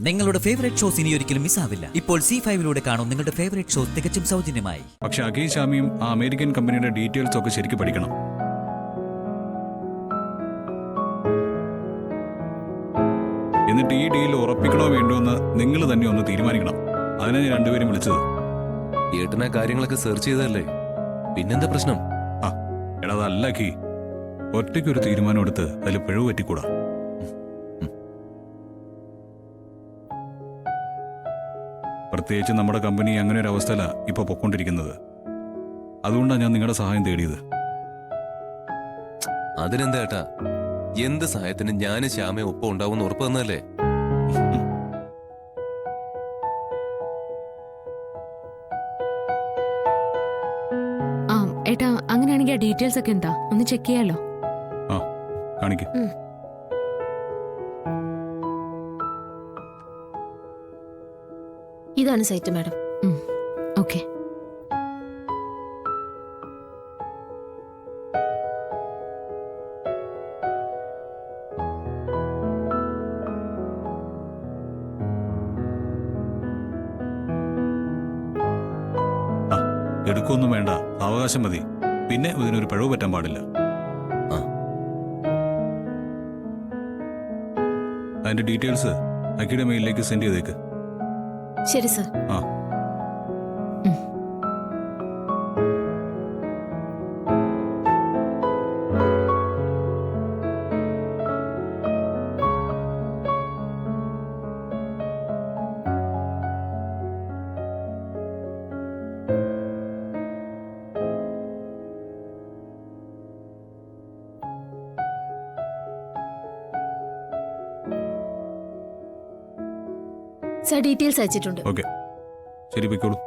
നിങ്ങളുടെ favourite shows ഇനി ഒരിക്കലും മിസ്സാവില്ല. ഇപ്പോൾ C5 കാണും നിങ്ങളുടെ ഫേവറേറ്റ് ഷോസ് തികച്ചും സൗജന്യമായി. പക്ഷെ അഖിൽ ഷാമിയും ആ അമേരിക്കൻ കമ്പനിയുടെ ഡീറ്റെയിൽസ് ഒക്കെ ശരിക്കും പഠിക്കണം. എന്നിട്ട് ഈ ഡീൽ ഉറപ്പിക്കണോ വേണ്ടോ എന്ന് നിങ്ങൾ തന്നെ ഒന്ന് തീരുമാനിക്കണം. അതിനാണ് ഞാൻ രണ്ടുപേരും വിളിച്ചത്. ഏട്ടനാ കാര്യങ്ങളൊക്കെ സെർച്ച് ചെയ്തല്ലേ, പിന്നെന്താ പ്രശ്നം? എടാ അതല്ല അഖി, ഒറ്റയ്ക്കൊരു തീരുമാനം എടുത്ത് അതിൽ പിഴവ് പറ്റിക്കൂടാ. പ്രത്യേകിച്ച് നമ്മുടെ കമ്പനി അങ്ങനെ ഒരു അവസ്ഥയില ഇപ്പൊ പൊക്കൊണ്ടിരിക്കുന്നത്. അതുകൊണ്ടാണ് ഞാൻ നിങ്ങളുടെ സഹായം തേടിയത്. അതിനെന്താ ഏട്ടാ, എന്ത് സഹായത്തിന് ഞാനും ശ്യാമയും ഒപ്പം ഉണ്ടാവും ഉറപ്പ് തന്നല്ലേ? ഏട്ടാ അങ്ങനെയാണെങ്കിൽ ആ ഡീറ്റെയിൽസ് ഒക്കെ എന്താ ഒന്ന് ചെക്ക് ചെയ്യാലോ? കാണിക്കും. ഇതാണ് സൈറ്റ് മാഡം. ഓക്കെ. എടുക്കൊന്നും വേണ്ട, അവകാശം മതി. പിന്നെ ഇതിനൊരു പിഴവ് പറ്റാൻ പാടില്ല. അതിന്റെ ഡീറ്റെയിൽസ് അക്കിയുടെ മെയിലിലേക്ക് സെൻഡ് ചെയ്തേക്ക്. ശരി സർ. സർ ഡീറ്റെയിൽസ് അയച്ചിട്ടുണ്ട്. ഓക്കെ, ശരി, പോയിക്കോളൂ.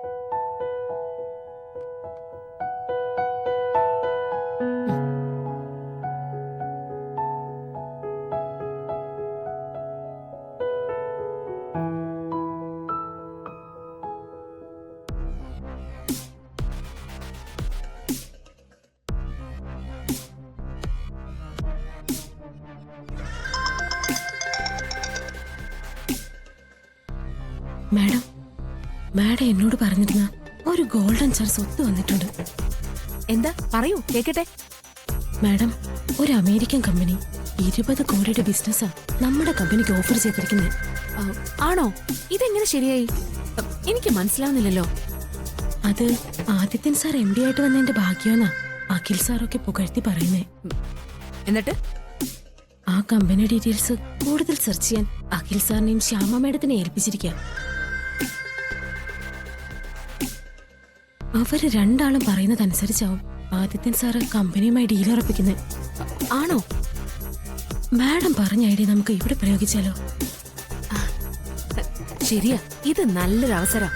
മാഡം എന്നോട് പറഞ്ഞിരുന്ന ഒരു ഗോൾഡൻ സാർ സ്വത്ത് വന്നിട്ടുണ്ട്. എന്താ പറയൂ, കേക്കട്ടെ. മാഡം, ഒരു അമേരിക്കൻ കമ്പനി 20 കോടിയുടെ ബിസിനസ്സാ നമ്മുടെ കമ്പനിക്ക് ഓഫർ ചെയ്തിരിക്കുന്നത്. ആണോ? ഇതെങ്ങനെ ശരിയായി? എനിക്ക് മനസ്സിലാവുന്നില്ലല്ലോ. അത് ആദിത്യൻ സാർ MD ആയിട്ട് വന്നതിന്റെ ഭാഗ്യമെന്നാ അഖിൽ സാറൊക്കെ പുകഴ്ത്തി പറയുന്നേ. എന്നിട്ട് ആ കമ്പനി ഡീറ്റെയിൽസ് കൂടുതൽ സെർച്ച് ചെയ്യാൻ അഖിൽ സാറിനെയും ശ്യാമ മേഡത്തിനെ ഏൽപ്പിച്ചിരിക്കുക. അവര് രണ്ടാളും പറയുന്നതനുസരിച്ചാവും ആദിത്യൻ സാറ് കമ്പനിയുമായി ഡീൽ ഉറപ്പിക്കുന്നത്. ആണോ? മാഡം പറഞ്ഞ ഐഡിയ നമുക്ക് ഇവിടെ പ്രയോഗിച്ചാലോ? ശരിയാ, ഇത് നല്ലൊരു അവസരം.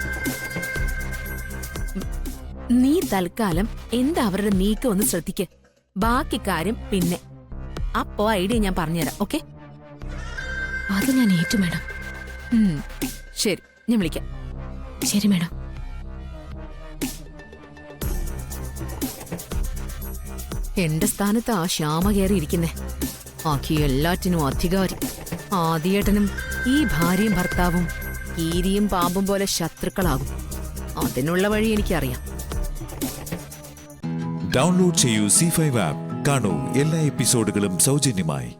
നീ തൽക്കാലം എന്താ അവരുടെ നീക്കം ഒന്ന് ശ്രദ്ധിക്ക്. ബാക്കി കാര്യം പിന്നെ. അപ്പോ ഐഡിയ ഞാൻ പറഞ്ഞുതരാം. ഓക്കെ? അത് ഞാൻ ഏറ്റു മാഡം. ശരി, ഞാൻ വിളിക്കാം. ശരി മാഡം. എന്റെ സ്ഥാനത്ത് ആ ശ്യാമ കയറിയിരിക്കുന്നേ. ആക്കി എല്ലാറ്റിനും അധികാരി. ആദിയേട്ടനും ഈ ഭാര്യയും ഭർത്താവും കീരിയും പാമ്പും പോലെ ശത്രുക്കളാകും. അതിനുള്ള വഴി എനിക്കറിയാം. ഡൗൺലോഡ് ചെയ്യൂ C5 ആപ്പ്. കാണൂ എല്ലാ എപ്പിസോഡുകളും സൗജന്യമായി.